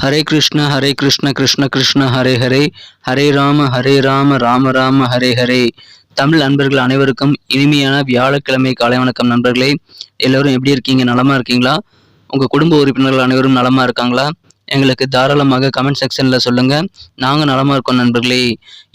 ஹரே கிருஷ்ண கிருஷ்ண கிருஷ்ண ஹரே ஹரே, ஹரே ராம ராம ராம ஹரே ஹரே. தமிழ் நண்பர்கள் அனைவருக்கும் இனிமையான வியாழக்கிழமை காலை வணக்கம் நண்பர்களே. எல்லோரும் எப்படி இருக்கீங்க? நலமா இருக்கீங்களா? உங்கள் குடும்ப உறுப்பினர்கள் அனைவரும் நலமா இருக்காங்களா? எங்களுக்கு தாராளமாக கமெண்ட் செக்ஷனில் சொல்லுங்கள். நாங்கள் நலமாக இருக்கோம் நண்பர்களே.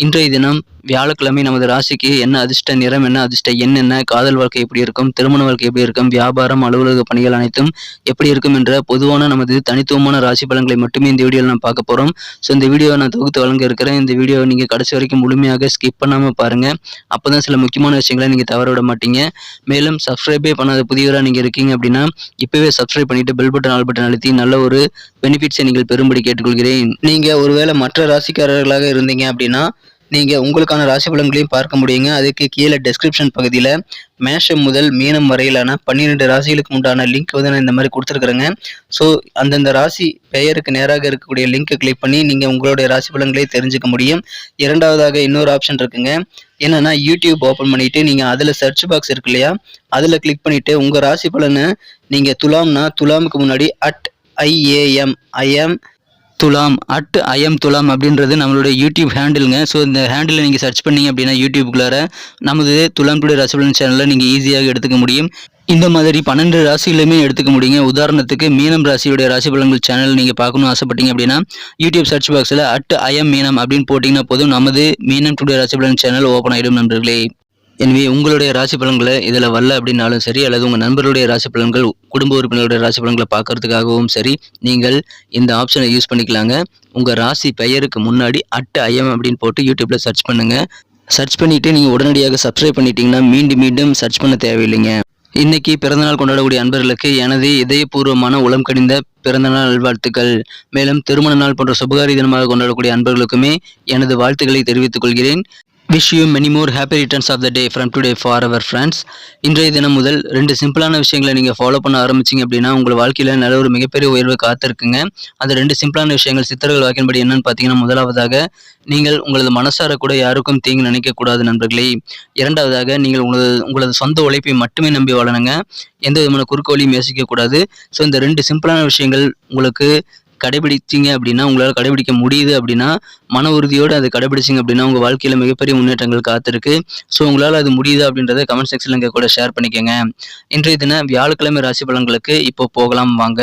இன்றைய தினம் வியாழக்கிழமை நமது ராசிக்கு என்ன அதிர்ஷ்ட நிறம், என்ன அதிர்ஷ்ட எண், என்ன காதல் வாழ்க்கை எப்படி இருக்கும், திருமண வாழ்க்கை எப்படி இருக்கும், வியாபாரம் அலுவலக பணிகள் அனைத்தும் எப்படி இருக்கும் என்ற பொதுவான நமது தனித்துவமான ராசி பலன்களை மட்டுமே இந்த வீடியோவில் நான் பார்க்க போகிறோம். ஸோ இந்த வீடியோவை நான் தொகுத்து வழங்க இருக்கிறேன். இந்த வீடியோவை நீங்கள் கடைசி வரைக்கும் முழுமையாக ஸ்கிப் பண்ணாமல் பாருங்கள். அப்போ தான் சில முக்கியமான விஷயங்களை நீங்கள் தவற விட மாட்டீங்க. மேலும் சப்ஸ்கிரைபே பண்ணாத புதியவராக நீங்கள் இருக்கீங்க அப்படின்னா இப்போவே சப்ஸ்கிரைப் பண்ணிவிட்டு பெல் பட்டன் ஆல் பட்டன் அழுத்தி நல்ல ஒரு பெனிஃபிட்ஸை நீங்கள் பெறும்படி கேட்டுக்கொள்கிறேன். நீங்கள் ஒருவேளை மற்ற ராசிக்காரர்களாக இருந்தீங்க அப்படின்னா நீங்கள் உங்களுக்கான ராசி பலன்களையும் பார்க்க முடியுங்க. அதுக்கு கீழே டெஸ்கிரிப்ஷன் பகுதியில் மேஷம் முதல் மீனம் வரையிலான 12 ராசிகளுக்கு உண்டான லிங்க் வந்து நான் இந்த மாதிரி கொடுத்துருக்குறேங்க. ஸோ அந்தந்த ராசி பெயருக்கு நேராக இருக்கக்கூடிய லிங்க்கை கிளிக் பண்ணி நீங்கள் உங்களுடைய ராசி பலன்களை தெரிஞ்சுக்க முடியும். இரண்டாவதாக இன்னொரு ஆப்ஷன் இருக்குங்க. என்னன்னா யூடியூப் ஓப்பன் பண்ணிட்டு நீங்கள் அதில் சர்ச் பாக்ஸ் இருக்கு இல்லையா, அதில் கிளிக் பண்ணிட்டு உங்கள் ராசி பலனை நீங்கள் துலாம்னா துலாமுக்கு முன்னாடி ஐஎம் துலாம் ஐஎம் துலாம் அப்படின்றது நம்மளுடைய யூடியூப் ஹேண்டிலுங்க. ஸோ இந்த ஹேண்டில் நீங்கள் சர்ச் பண்ணீங்க அப்படின்னா யூடியூப்குள்ளார நமது துலாம் டுடே ராசி பலன் சேனலில் நீங்கள் ஈஸியாக எடுத்துக்க முடியும். இந்த மாதிரி 12 ராசிகளுமே எடுத்துக்க முடியுங்க. உதாரணத்துக்கு மீனம் ராசியுடைய ராசி பலன்கள் சேனல் நீங்கள் பார்க்கணும்னு ஆசைப்பட்டீங்க அப்படின்னா யூடியூப் சர்ச் பாக்ஸில் ஐஎம் மீனம் அப்படின்னு போட்டிங்கன்னா போதும், நமது மீனம் டுடே ராசி பலன் சேனல் ஓப்பன் ஆகிடும் நண்பர்களே. எனவே உங்களுடைய ராசி பலன்களை இதில் வரல அப்படின்னாலும் சரி, அல்லது உங்கள் நண்பர்களுடைய ராசி பலன்கள், குடும்ப உறுப்பினர்களுடைய ராசி பலன்களை பார்க்கறதுக்காகவும் சரி, நீங்கள் இந்த ஆப்ஷனை யூஸ் பண்ணிக்கலாங்க. உங்கள் ராசி பெயருக்கு முன்னாடி ஐஎம் அப்படின்னு போட்டு யூடியூப்பில் சர்ச் பண்ணுங்கள். சர்ச் பண்ணிவிட்டு நீங்கள் உடனடியாக சப்ஸ்கிரைப் பண்ணிட்டீங்கன்னா மீண்டும் சர்ச் பண்ண தேவையில்லைங்க. இன்னைக்கு பிறந்தநாள் கொண்டாடக்கூடிய அன்பர்களுக்கு எனது இதயபூர்வமான உளம் கனிந்த பிறந்தநாள் நல்வாழ்த்துக்கள். மேலும் திருமண நாள் போன்ற சுபகாரி தினமாக கொண்டாடக்கூடிய அன்பர்களுக்குமே எனது வாழ்த்துக்களை தெரிவித்துக் கொள்கிறேன். Wish you many more happy returns of the day from today for our friends. இன்றைய தினம் முதல் 2 சிம்பிளான விஷயங்களை நீங்கள் ஃபாலோ பண்ண ஆரம்பிச்சிங்க அப்படின்னா உங்கள் வாழ்க்கையில் நல்ல ஒரு மிகப்பெரிய உயர்வு காத்திருக்குங்க. அந்த 2 சிம்பிளான விஷயங்கள் சித்தர்கள் வாக்கின்படி என்னன்னு பார்த்தீங்கன்னா, முதலாவதாக நீங்கள் உங்களது மனசார கூட யாருக்கும் தீங்கு நினைக்கக்கூடாது நண்பர்களே. இரண்டாவதாக நீங்கள் உங்களது சொந்த உழைப்பை மட்டுமே நம்பி வாழணுங்க. எந்த விதமான குறுக்கு வழியும் யோசிக்கக்கூடாது. ஸோ இந்த 2 சிம்பிளான விஷயங்கள் உங்களுக்கு கடைபிடிச்சிங்க அப்படின்னா, உங்களால் கடைபிடிக்க முடியுது அப்படின்னா, மன உறுதியோடு அதை கடைபிடிச்சிங்க அப்படின்னா உங்கள் வாழ்க்கையில் மிகப்பெரிய முன்னேற்றங்கள் காத்திருக்கு. ஸோ உங்களால் அது முடியுது அப்படின்றத கமெண்ட் செக்ஷனில் இங்கே கூட ஷேர் பண்ணிக்கோங்க. இன்றைய தினம் வியாழக்கிழமை ராசி பலன்களுக்கு இப்போ போகலாம் வாங்க.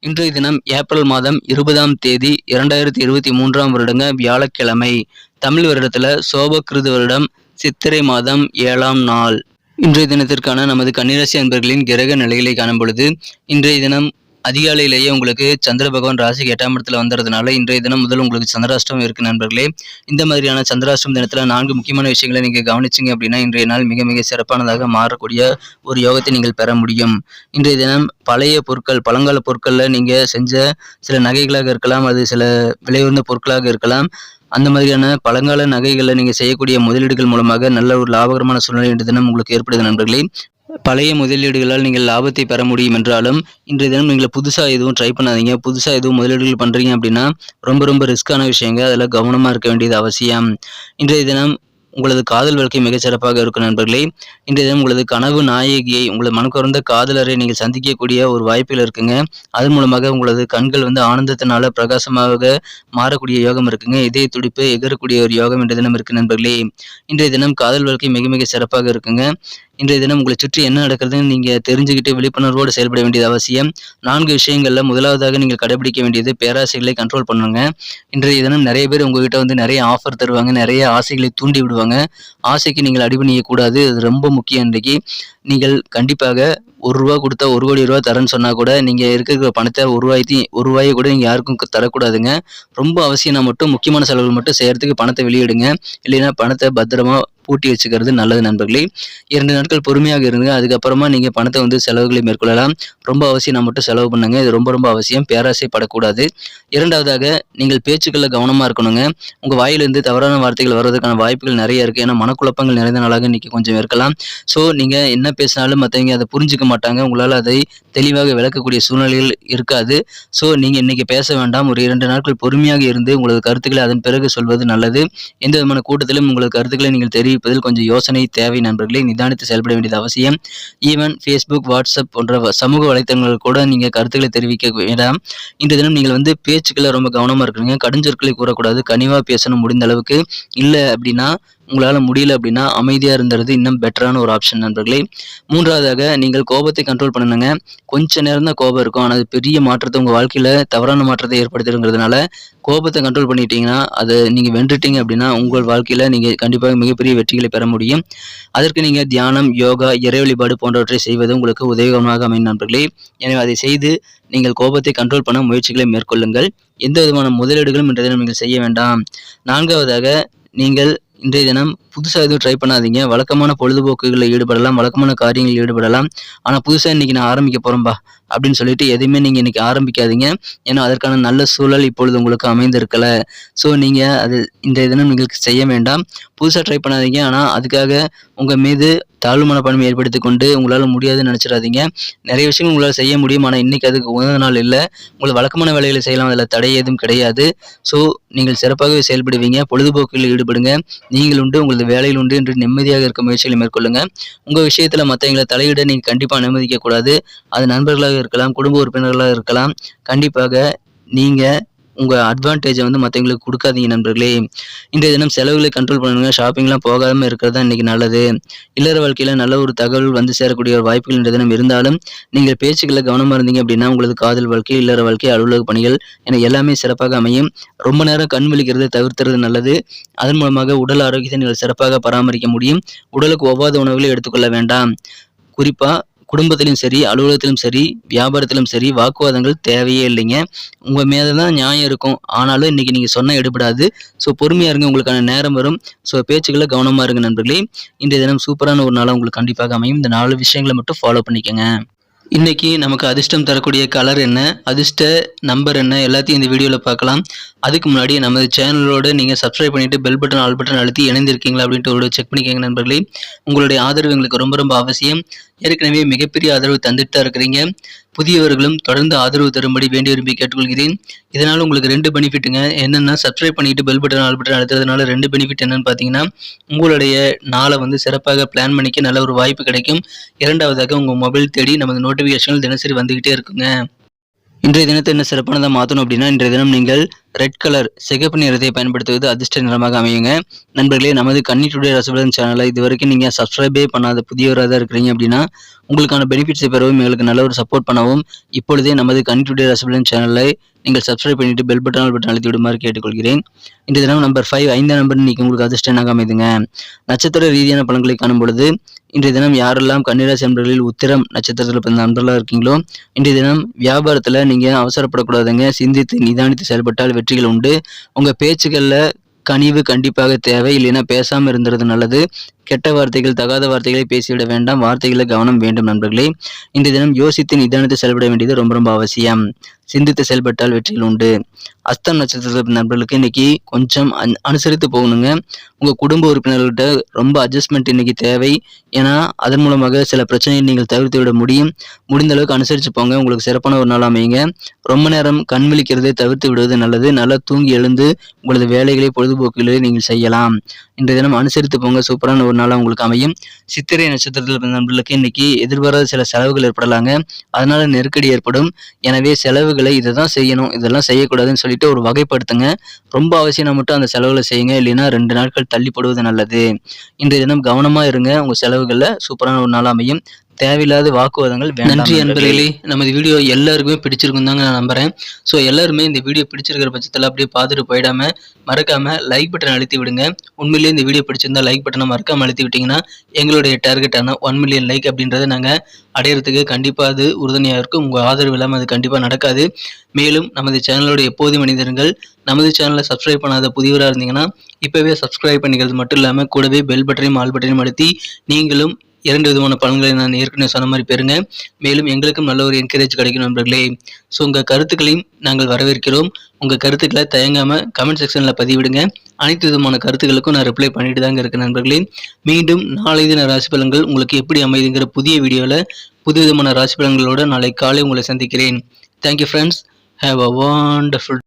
இன்றைய தினம் ஏப்ரல் மாதம் 20ஆம் தேதி 2023ஆம் வருடங்க வியாழக்கிழமை. தமிழ் வருடத்தில் சோபகிருது வருடம் சித்திரை மாதம் 7ஆம் நாள். இன்றைய தினத்திற்கான நமது கன்னிராசி அன்பர்களின் கிரக நிலைகளை காணும் பொழுது, இன்றைய தினம் அதிகாலையிலேயே உங்களுக்கு சந்திர பகவான் ராசிக்கு 8ஆம் இடத்துல வந்துறதுனால இன்றைய தினம் முதல் உங்களுக்கு சந்திராஷ்டமம் இருக்கு நண்பர்களே. இந்த மாதிரியான சந்திராஷ்டம தினத்தில் 4 முக்கியமான விஷயங்களை நீங்கள் கவனிச்சிங்க அப்படின்னா இன்றைய நாள் மிக மிக சிறப்பானதாக மாறக்கூடிய ஒரு யோகத்தை நீங்கள் பெற முடியும். இன்றைய தினம் பழைய பொருட்கள், பழங்கால பொருட்களில் நீங்கள் செஞ்ச சில நகைகளாக இருக்கலாம், அது சில விலை உயர்ந்த பொருட்களாக இருக்கலாம். அந்த மாதிரியான பழங்கால நகைகளில் நீங்கள் செய்யக்கூடிய முதலீடுகள் மூலமாக நல்ல ஒரு லாபகரமான சூழ்நிலை இன்றைய தினம் உங்களுக்கு ஏற்படுது நண்பர்களே. பழைய முதலீடுகளால் நீங்கள் லாபத்தை பெற முடியும் என்றாலும் இன்றைய தினம் நீங்கள் புதுசாக எதுவும் ட்ரை பண்ணாதீங்க. புதுசாக எதுவும் முதலீடுகள் பண்ணுறீங்க அப்படின்னா ரொம்ப ரிஸ்க்கான விஷயங்க. அதில் கவனமாக இருக்க வேண்டியது அவசியம். இன்றைய தினம் உங்களது காதல் வாழ்க்கை மிகச்சிறப்பாக இருக்கும் நண்பர்களே. இன்றைய தினம் உங்களது கனவு நாயகியை, உங்களது மனக்குறந்த காதலரை நீங்கள் சந்திக்கக்கூடிய ஒரு வாய்ப்புகள் இருக்குங்க. அதன் மூலமாக உங்களது கண்கள் ஆனந்தத்தினால பிரகாசமாக மாறக்கூடிய யோகம் இருக்குங்க. இதய துடிப்பு எகரக்கூடிய ஒரு யோகம் இன்றைய தினம் இருக்கு நண்பர்களே. இன்றைய தினம் காதல் வாழ்க்கை மிக மிக சிறப்பாக இருக்குங்க. இன்றைய தினம் உங்களை சுற்றி என்ன நடக்கிறதுன்னு நீங்கள் தெரிஞ்சுக்கிட்டு விழிப்புணர்வோடு செயல்பட வேண்டியது அவசியம். 4 விஷயங்களில் முதலாவதாக நீங்கள் கடைபிடிக்க வேண்டியது பேராசைகளை கண்ட்ரோல் பண்ணுங்க. இன்றைய தினம் நிறைய பேர் உங்ககிட்ட நிறைய ஆஃபர் தருவாங்க, நிறைய ஆசைகளை தூண்டி விடுவாங்க. ஆசைக்கு நீங்கள் அடிபணியக்கூடாது. அது ரொம்ப முக்கியம். இன்றைக்கு நீங்கள் கண்டிப்பாக ₹1 கொடுத்தா ₹1 கோடி தரேன்னு சொன்னால் கூட நீங்கள் இருக்கிற பணத்தை ₹1 கூட நீங்கள் யாருக்கும் தரக்கூடாதுங்க. ரொம்ப அவசியம்னா மட்டும் முக்கியமான செலவுகள் மட்டும் செய்யறதுக்கு பணத்தை வெளியிடுங்க. இல்லைன்னா பணத்தை பத்திரமா பூட்டி வச்சுக்கிறது நல்லது நண்பர்களே. 2 நாட்கள் பொறுமையாக இருங்க. அதுக்கப்புறமா நீங்கள் பணத்தை செலவுகளை மேற்கொள்ளலாம். ரொம்ப அவசியம் மட்டும் செலவு பண்ணுங்க. இது ரொம்ப அவசியம். பேராசைப்படக்கூடாது. இரண்டாவதாக நீங்கள் பேச்சுக்களில் கவனமாக இருக்கணுங்க. உங்கள் வாயிலிருந்து தவறான வார்த்தைகள் வர்றதுக்கான வாய்ப்புகள் நிறைய இருக்குது. ஏன்னா மனக்குழப்பங்கள் நிறைந்த நாளாக இன்றைக்கி கொஞ்சம் இருக்கலாம். ஸோ நீங்கள் என்ன என்ன பேசினாலும் மற்றவங்க அதை புரிஞ்சுக்க மாட்டாங்க. உங்களால் அதை தெளிவாக விளக்கக்கூடிய சூழ்நிலைகள் இருக்காது. ஸோ நீங்கள் இன்னைக்கு பேச வேண்டாம். ஒரு 2 நாட்கள் பொறுமையாக இருந்து உங்களது கருத்துக்களை அதன் பிறகு சொல்வது நல்லது. எந்த விதமான கூட்டத்திலும் உங்களது கருத்துக்களை நீங்கள் தெரிவிப்பதில் கொஞ்சம் யோசனை தேவை நண்பர்களே. நிதானித்து செயல்பட வேண்டியது அவசியம். ஈவன் Facebook, வாட்ஸ்அப் போன்ற சமூக வலைத்தளங்கள் கூட நீங்கள் கருத்துக்களை தெரிவிக்க வேண்டாம். இன்றைய தினம் நீங்கள் பேச்சுக்களை ரொம்ப கவனமாக இருக்கிறீங்க. கடுஞ்சொற்களை கூறக்கூடாது. கனிவாக பேசணும் முடிந்த அளவுக்கு. இல்லை அப்படின்னா உங்களால் முடியல அப்படின்னா அமைதியாக இருந்தது இன்னும் பெட்டரான ஒரு ஆப்ஷன் நண்பர்களே. 3வதாக நீங்கள் கோபத்தை கண்ட்ரோல் பண்ணணுங்க. கொஞ்ச நேரம் தான் கோபம் இருக்கும். ஆனால் அது பெரிய மாற்றத்தை உங்கள் வாழ்க்கையில் தவறான மாற்றத்தை ஏற்படுத்திடுங்கிறதுனால கோபத்தை கண்ட்ரோல் பண்ணிட்டீங்கன்னா அதை நீங்கள் வென்றுட்டீங்க அப்படின்னா உங்கள் வாழ்க்கையில் நீங்கள் கண்டிப்பாக மிகப்பெரிய வெற்றிகளை பெற முடியும். அதற்கு நீங்கள் தியானம், யோகா, இறை வழிபாடு போன்றவற்றை செய்வது உங்களுக்கு உதவிகரமாக அமையும் நண்பர்களே. எனவே அதை செய்து நீங்கள் கோபத்தை கண்ட்ரோல் பண்ண முயற்சிகளை மேற்கொள்ளுங்கள். எந்த விதமான முதலீடுகளும் இன்றைய தினம் நீங்கள் செய்ய வேண்டாம். 4வதாக நீங்கள் இன்றைய தினம் புதுசாக எதுவும் ட்ரை பண்ணாதீங்க. வழக்கமான பொழுதுபோக்குகளில் ஈடுபடலாம், வழக்கமான காரியங்களில் ஈடுபடலாம். ஆனால் புதுசாக இன்றைக்கி நான் ஆரம்பிக்க போகிறேன்பா அப்படின்னு சொல்லிட்டு எதுவுமே நீங்கள் இன்றைக்கி ஆரம்பிக்காதீங்க. ஏன்னா அதற்கான நல்ல சூழல் இப்பொழுது உங்களுக்கு அமைந்திருக்கலை. ஸோ நீங்கள் அது இன்றைய தினம் நீங்கள் செய்ய வேண்டாம். புதுசாக ட்ரை பண்ணாதீங்க. ஆனால் அதுக்காக உங்கள் மீது தாழ்வு மனப்பான்மை ஏற்படுத்தி கொண்டு உங்களால் முடியாதுன்னு நினச்சிடாதீங்க. நிறைய விஷயங்கள் உங்களால் செய்ய முடியும். ஆனால் இன்றைக்கி அதுக்கு உகந்த நாள் இல்லை. உங்களை வழக்கமான வேலைகளை செய்யலாம், அதில் தடை எதுவும் கிடையாது. ஸோ நீங்கள் சிறப்பாகவே செயல்படுவீங்க. பொழுதுபோக்கில் ஈடுபடுங்க. நீங்கள் உண்டு, உங்களது வேலையில் உண்டு என்று நிம்மதியாக இருக்க முயற்சிகளை மேற்கொள்ளுங்க. உங்கள் விஷயத்தில் மற்றவங்களை தலையிட நீங்கள் கண்டிப்பாக அனுமதிக்கக்கூடாது. அது நண்பர்களாக இருக்கலாம், குடும்ப உறுப்பினர்களாக இருக்கலாம். கண்டிப்பாக நீங்கள் உங்கள் அட்வான்டேஜை மற்றவங்களுக்கு கொடுக்காதீங்க நண்பர்களே. இன்றைய தினம் செலவுகளை கண்ட்ரோல் பண்ணுங்க. ஷாப்பிங்லாம் போகாமல் இருக்கிறது தான் இன்றைக்கி நல்லது. இல்லற வாழ்க்கையில் நல்ல ஒரு தகவல் சேரக்கூடிய ஒரு வாய்ப்புகள் இன்றைய தினம் இருந்தாலும் நீங்கள் பேச்சுக்களில் கவனமாக இருந்தீங்க அப்படின்னா உங்களது காதல் வாழ்க்கை, இல்லற வாழ்க்கை, அலுவலக பணிகள் என எல்லாமே சிறப்பாக அமையும். ரொம்ப நேரம் கண் விழிக்கிறதை தவிர்த்துறது நல்லது. அதன் மூலமாக உடல் ஆரோக்கியத்தை நீங்கள் சிறப்பாக பராமரிக்க முடியும். உடலுக்கு ஒவ்வாத உணவுகளை எடுத்துக்கொள்ள வேண்டாம். குறிப்பாக குடும்பத்திலும் சரி, அலுவலகத்திலும் சரி, வியாபாரத்திலும் சரி வாக்குவாதங்கள் தேவையே இல்லைங்க. உங்கள் மேலே தான் நியாயம் இருக்கும். ஆனாலும் இன்றைக்கி நீங்கள் சொன்னால் எடுபடாது. ஸோ பொறுமையாக இருங்க, உங்களுக்கான நேரம் வரும். ஸோ பேச்சுக்களை கவனமாக இருங்க நண்பர்களே. இன்றைய தினம் சூப்பரான ஒரு நாளாக உங்களுக்கு கண்டிப்பாக அமையும். இந்த 4 விஷயங்களை மட்டும் ஃபாலோ பண்ணிக்கோங்க. இன்றைக்கி நமக்கு அதிர்ஷ்டம் தரக்கூடிய கலர் என்ன, அதிர்ஷ்ட நம்பர் என்ன, எல்லாத்தையும் இந்த வீடியோவில் பார்க்கலாம். அதுக்கு முன்னாடி நமது சேனலோடு நீங்கள் சப்ஸ்கிரைப் பண்ணிவிட்டு பெல் பட்டன், ஆல் பட்டன் அழுத்தி இணைந்திருக்கீங்களா அப்படின்ட்டு ஒரு செக் பண்ணிக்கோங்க நண்பர்களே. உங்களுடைய ஆதரவு எங்களுக்கு ரொம்ப ரொம்ப அவசியம். ஏற்கனவே மிகப்பெரிய ஆதரவு தந்துட்டு தான் இருக்கிறீங்க. புதியவர்களும் தொடர்ந்து ஆதரவு தரும்படி வேண்டி விரும்பி கேட்டுக்கொள்கிறேன். இதனால் உங்களுக்கு 2 பெனிஃபிட்டுங்க. என்னென்னா சப்ஸ்கிரைப் பண்ணிட்டு பெல் பட்டன், ஆல் பட்டன் அழுத்துறதுனால 2 பெனிஃபிட் என்னென்னு பார்த்தீங்கன்னா உங்களுடைய நாளை சிறப்பாக பிளான் பண்ணிக்க நல்ல ஒரு வாய்ப்பு கிடைக்கும். 2வதாக உங்கள் மொபைல் தேடி நமது நோட்டிஃபிகேஷன்கள் தினசரி வந்துக்கிட்டே இருக்குங்க. இன்றைய தினத்தை என்ன சிறப்பானதாக மாற்றணும் அப்படின்னா இன்றைய தினம் நீங்கள் ரெட் கலர் சிகப்பு நிறத்தை பயன்படுத்துவது அதிர்ஷ்ட நிறமாக அமையுங்க. நண்பர்களே, நமது கன்னி டுடே ரசபலன் சேனலை இது வரைக்கும் நீங்கள் சப்ஸ்கிரைபே பண்ணாத புதியவராக தான் இருக்கிறீங்க அப்படின்னா உங்களுக்கான பெனிஃபிட்ஸை பெறவும் எங்களுக்கு நல்ல ஒரு சப்போர்ட் பண்ணவும் இப்பொழுதே நமது கன்னி டுடே ரசபலன் சேனலை நீங்கள் சப்ஸ்கிரைப் பண்ணிட்டு பெல் பட்டன், ஆல் பட்டன் அழுத்தி விடுமாறு கேட்டுக்கொள்கிறேன். இந்த தினம் நம்பர் 5 5ஆம் நம்பர் இன்னைக்கு உங்களுக்கு அதிர்ஷ்டனாக அமைதுங்க. நட்சத்திர ரீதியான பலன்களை காணும் பொழுது இன்றைய தினம் யாரெல்லாம் கன்னிராசி நண்பர்களில் உத்திரம் நட்சத்திரத்தில் பிறந்த நண்பர்களாக இருக்கீங்களோ இன்றைய தினம் வியாபாரத்தில் நீங்கள் அவசரப்படக்கூடாதுங்க. சிந்தித்து நிதானித்து செயல்பட்டால் வெற்றிகள் உண்டு. உங்கள் பேச்சுகளில் கனிவு கண்டிப்பாக தேவை. இல்லைன்னா பேசாமல் இருந்துறது நல்லது. கெட்ட வார்த்தைகள், தகாத வார்த்தைகளை பேசிவிட வேண்டாம். வார்த்தைகளில் கவனம் வேண்டும் நண்பர்களே. இன்றைய தினம் யோசித்து நிதானித்து செயல்பட வேண்டியது ரொம்ப ரொம்ப அவசியம். சிந்தித்து செயல்பட்டால் வெற்றிகள் உண்டு. அஸ்தம் நட்சத்திர நண்பர்களுக்கு இன்னைக்கு கொஞ்சம் அனுசரித்து போகணுங்க. உங்கள் குடும்ப உறுப்பினர்கள்ட்ட ரொம்ப அட்ஜஸ்ட்மெண்ட் இன்னைக்கு தேவை. ஏன்னா அதன் மூலமாக சில பிரச்சனையை நீங்கள் தவிர்த்து விட முடியும். முடிந்த அளவுக்கு அனுசரித்து போங்க. உங்களுக்கு சிறப்பான ஒரு நாள் அமையுங்க. ரொம்ப நேரம் கண் விழிக்கிறதை தவிர்த்து விடுவது நல்லது. நல்லா தூங்கி எழுந்து உங்களது வேலைகளை, பொழுதுபோக்குகளை நீங்கள் செய்யலாம். இன்றைய தினம் அனுசரித்து போங்க. சூப்பரான ஒரு நாளாக உங்களுக்கு அமையும். சித்திரை நட்சத்திரத்தில் நண்பர்களுக்கு இன்னைக்கு எதிர்பாராத சில செலவுகள் ஏற்படலாங்க. அதனால நெருக்கடி ஏற்படும். எனவே செலவுகளை இதை தான் செய்யணும், இதெல்லாம் செய்யக்கூடாதுன்னு சொல்லிட்டு ஒரு வகைப்படுத்துங்க. ரொம்ப அவசியம் மட்டும் அந்த செலவுகளை செய்யுங்க. இல்லைன்னா 2 நாட்கள் தள்ளி போடுவது நல்லது. இன்றைய தினம் கவனமா இருங்க. உங்க செலவுகளில் சூப்பரான ஒரு நாள் அமையும். தேவையில்லாத வாக்குவாதங்கள் வேண்டாம். நன்றி நண்பர்களே. நமது வீடியோ எல்லாருக்குமே பிடிச்சிருக்கும் தாங்க நான் நம்புறேன். ஸோ எல்லாருமே இந்த வீடியோ பிடிச்சிருக்கிற பட்சத்தில் அப்படியே பார்த்துட்டு போயிடாம மறக்காம லைக் பட்டன் அழுத்தி விடுங்க. உண்மையிலேயே இந்த வீடியோ பிடிச்சிருந்தா லைக் பட்டனை மறக்காம அழுத்தி விட்டீங்கன்னா எங்களுடைய டார்கெட்டான 1 மில்லியன் லைக் அப்படின்றத நாங்கள் அடையிறதுக்கு கண்டிப்பாக அது உறுதுணையாக இருக்கும். உங்கள் ஆதரவு இல்லாமல் அது கண்டிப்பாக நடக்காது. மேலும் நமது சேனலோட எப்போது மனிதர்கள் நமது சேனலை சப்ஸ்கிரைப் பண்ணாத புதியவராக இருந்தீங்கன்னா இப்போவே சப்ஸ்கிரைப் பண்ணிக்கிறது மட்டும் இல்லாமல் கூடவே பெல் பட்டனையும், ஆல் பட்டனையும் அழுத்தி நீங்களும் 2 விதமான பலன்களை நான் ஏற்கனவே சொன்ன மாதிரி பெறுங்க. மேலும் எங்களுக்கும் நல்ல ஒரு என்கரேஜ் கிடைக்கும் நண்பர்களே. ஸோ உங்கள் கருத்துக்களையும் நாங்கள் வரவேற்கிறோம். உங்கள் கருத்துக்களை தயங்காமல் கமெண்ட் செக்ஷனில் பதிவிடுங்க. அனைத்து விதமான கருத்துக்களுக்கும் நான் ரிப்ளை பண்ணிட்டு தாங்க இருக்கேன் நண்பர்களே. மீண்டும் நாளை தின ராசி பலன்கள் உங்களுக்கு எப்படி அமைதுங்கிற புதிய வீடியோவில் புது விதமான ராசி பலன்களோடு நாளை காலை உங்களை சந்திக்கிறேன். Thank you friends. Have a wonderful